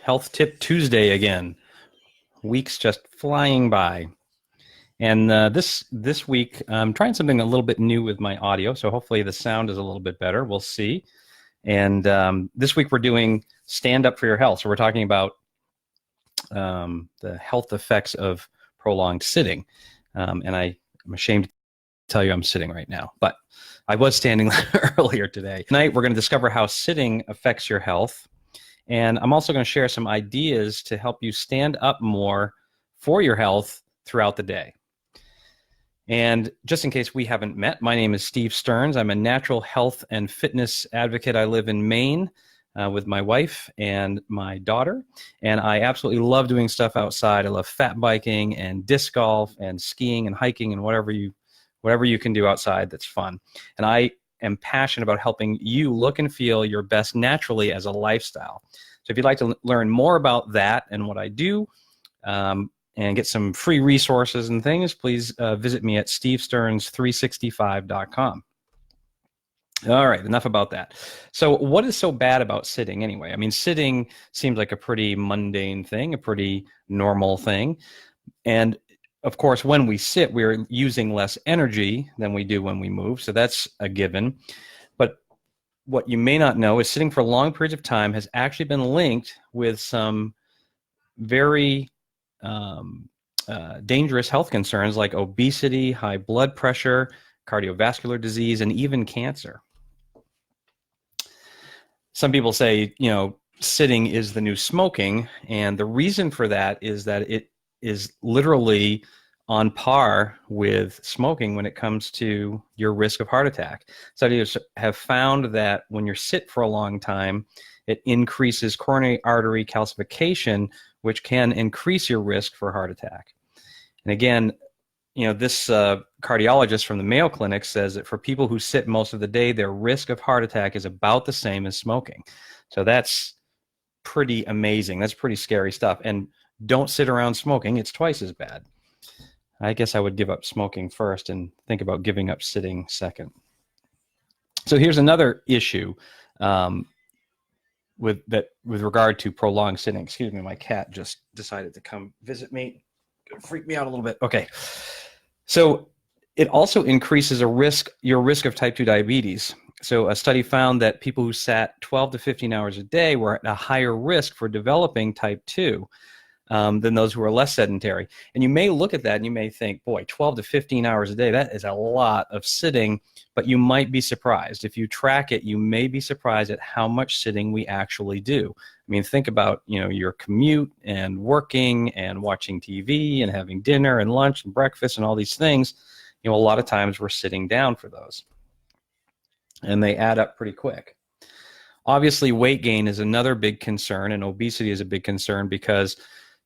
Health Tip Tuesday again. Week's just flying by. And this week, I'm trying something a little bit new with my audio, so hopefully the sound is a little bit better. We'll see. And this week we're doing Stand Up for Your Health. So we're talking about the health effects of prolonged sitting. And I'm ashamed to tell you I'm sitting right now, but I was standing earlier today. Tonight we're going to discover how sitting affects your health. And I'm also going to share some ideas to help you stand up more for your health throughout the day. And just in case we haven't met, my name is Steve Stearns. I'm a natural health and fitness advocate. I live in Maine with my wife and my daughter. And I absolutely love doing stuff outside. I love fat biking and disc golf and skiing and hiking and whatever you can do outside that's fun. And I am passionate about helping you look and feel your best naturally as a lifestyle. So if you'd like to learn more about that and what I do, and get some free resources and things, please visit me at stevestearns365.com. All right, enough about that. So what is so bad about sitting anyway? I mean, sitting seems like a pretty mundane thing, a pretty normal thing. And of course, when we sit, we're using less energy than we do when we move. So that's a given. But what you may not know is sitting for long periods of time has actually been linked with some very dangerous health concerns like obesity, high blood pressure, cardiovascular disease, and even cancer. Some people say, sitting is the new smoking, and the reason for that is that it is literally on par with smoking when it comes to your risk of heart attack. Studies have found that when you sit for a long time, it increases coronary artery calcification, which can increase your risk for heart attack. And again, this cardiologist from the Mayo Clinic says that for people who sit most of the day, their risk of heart attack is about the same as smoking. So that's pretty amazing. That's pretty scary stuff. And don't sit around smoking. It's twice as bad. I guess I would give up smoking first and think about giving up sitting second. So here's another issue with regard to prolonged sitting. Excuse me, my cat just decided to come visit me. Freak me out a little bit. Okay. So it also increases your risk of type 2 diabetes. So a study found that people who sat 12 to 15 hours a day were at a higher risk for developing type 2 than those who are less sedentary. And you may look at that and you may think, boy, 12 to 15 hours a day, that is a lot of sitting, but you might be surprised. If you track it, you may be surprised at how much sitting we actually do. I mean, think about, your commute and working and watching TV and having dinner and lunch and breakfast and all these things. A lot of times we're sitting down for those. And they add up pretty quick. Obviously, weight gain is another big concern, and obesity is a big concern because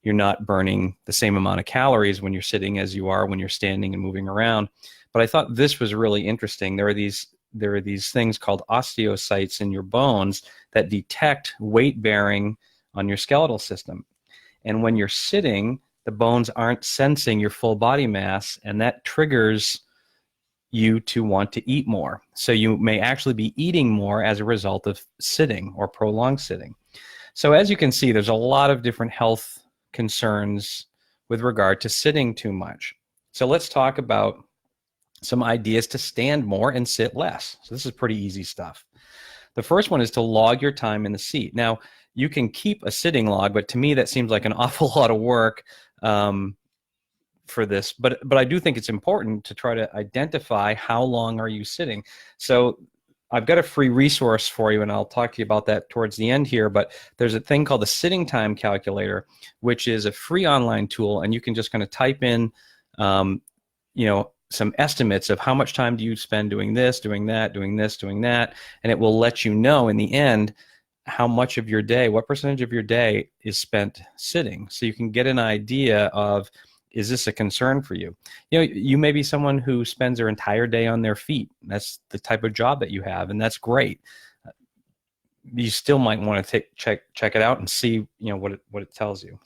you're not burning the same amount of calories when you're sitting as you are when you're standing and moving around. But I thought this was really interesting. There are these things called osteocytes in your bones that detect weight bearing on your skeletal system. And when you're sitting, the bones aren't sensing your full body mass, and that triggers you to want to eat more. So you may actually be eating more as a result of sitting or prolonged sitting. So as you can see, there's a lot of different health concerns with regard to sitting too much. So let's talk about some ideas to stand more and sit less. So this is pretty easy stuff. The first one is to log your time in the seat. Now, you can keep a sitting log, but to me that seems like an awful lot of work for this. But I do think it's important to try to identify how long are you sitting. So I've got a free resource for you, and I'll talk to you about that towards the end here, but there's a thing called the Sitting Time Calculator, which is a free online tool, and you can just kind of type in, some estimates of how much time do you spend doing this, doing that, doing this, doing that, and it will let you know in the end how much of your day, what percentage of your day is spent sitting. So you can get an idea of, is this a concern for you? You may be someone who spends their entire day on their feet. That's the type of job that you have, and that's great. You still might want to check it out and see what it tells you.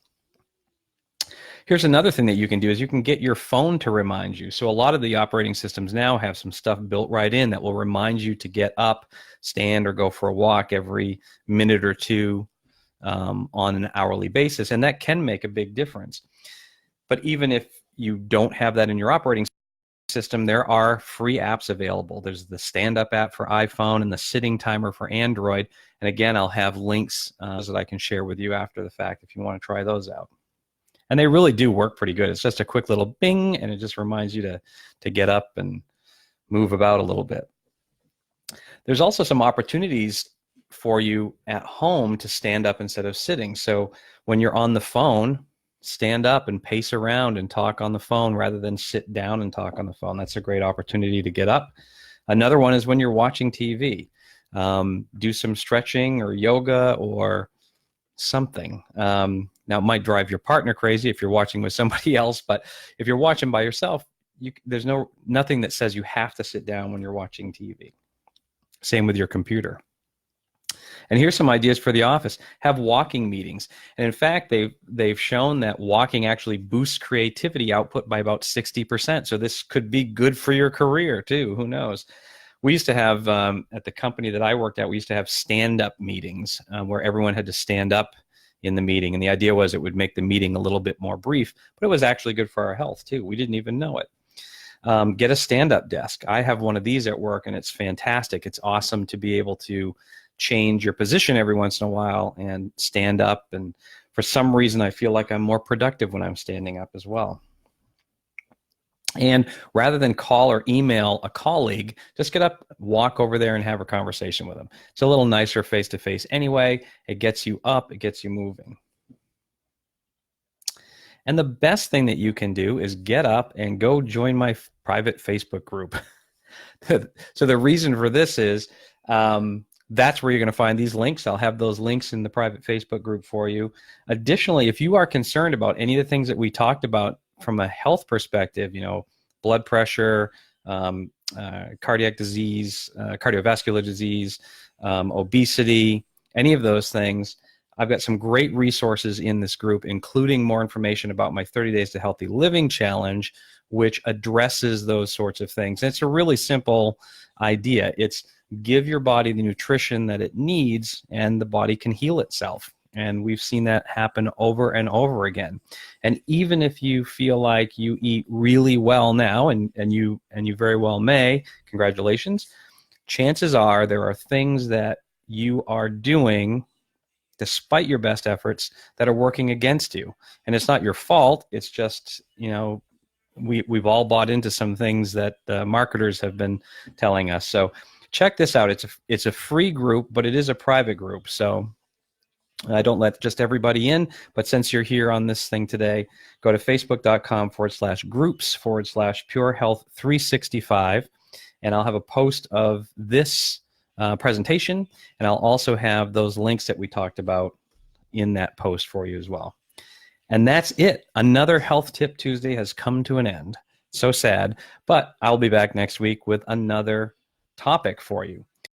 Here's another thing that you can do is you can get your phone to remind you. So a lot of the operating systems now have some stuff built right in that will remind you to get up, stand, or go for a walk every minute or two on an hourly basis, and that can make a big difference. But even if you don't have that in your operating system, there are free apps available. There's the Stand Up app for iPhone and the Sitting Timer for Android. And again, I'll have links that I can share with you after the fact if you want to try those out. And they really do work pretty good. It's just a quick little bing, and it just reminds you to get up and move about a little bit. There's also some opportunities for you at home to stand up instead of sitting. So when you're on the phone, stand up and pace around and talk on the phone rather than sit down and talk on the phone. That's a great opportunity to get up. Another one is when you're watching TV. Do some stretching or yoga or something. Now, it might drive your partner crazy if you're watching with somebody else, but if you're watching by yourself, there's nothing that says you have to sit down when you're watching TV. Same with your computer. And here's some ideas for the office. Have walking meetings. And in fact, they've shown that walking actually boosts creativity output by about 60%. So this could be good for your career too. Who knows? We used to have, at the company that I worked at, we used to have stand-up meetings where everyone had to stand up in the meeting. And the idea was it would make the meeting a little bit more brief, but it was actually good for our health too. We didn't even know it. Get a stand-up desk. I have one of these at work, and it's fantastic. It's awesome to be able to change your position every once in a while and stand up. And for some reason, I feel like I'm more productive when I'm standing up as well. And rather than call or email a colleague, just get up, walk over there and have a conversation with them. It's a little nicer face-to-face anyway. It gets you up, it gets you moving. And the best thing that you can do is get up and go join my private Facebook group. So the reason for this is that's where you're going to find these links. I'll have those links in the private Facebook group for you. Additionally, if you are concerned about any of the things that we talked about from a health perspective, blood pressure, cardiac disease, cardiovascular disease, obesity, any of those things, I've got some great resources in this group, including more information about my 30 Days to Healthy Living Challenge, which addresses those sorts of things. And it's a really simple idea. It's give your body the nutrition that it needs, and the body can heal itself. And we've seen that happen over and over again. And even if you feel like you eat really well now, and you very well may, congratulations, chances are there are things that you are doing despite your best efforts that are working against you. And it's not your fault. It's just, we've all bought into some things that the marketers have been telling us. So check this out. It's a free group, but it is a private group. So I don't let just everybody in, but since you're here on this thing today, go to facebook.com/groups/Pure Health 365, and I'll have a post of this presentation, and I'll also have those links that we talked about in that post for you as well. And that's it. Another Health Tip Tuesday has come to an end. So sad, but I'll be back next week with another topic for you.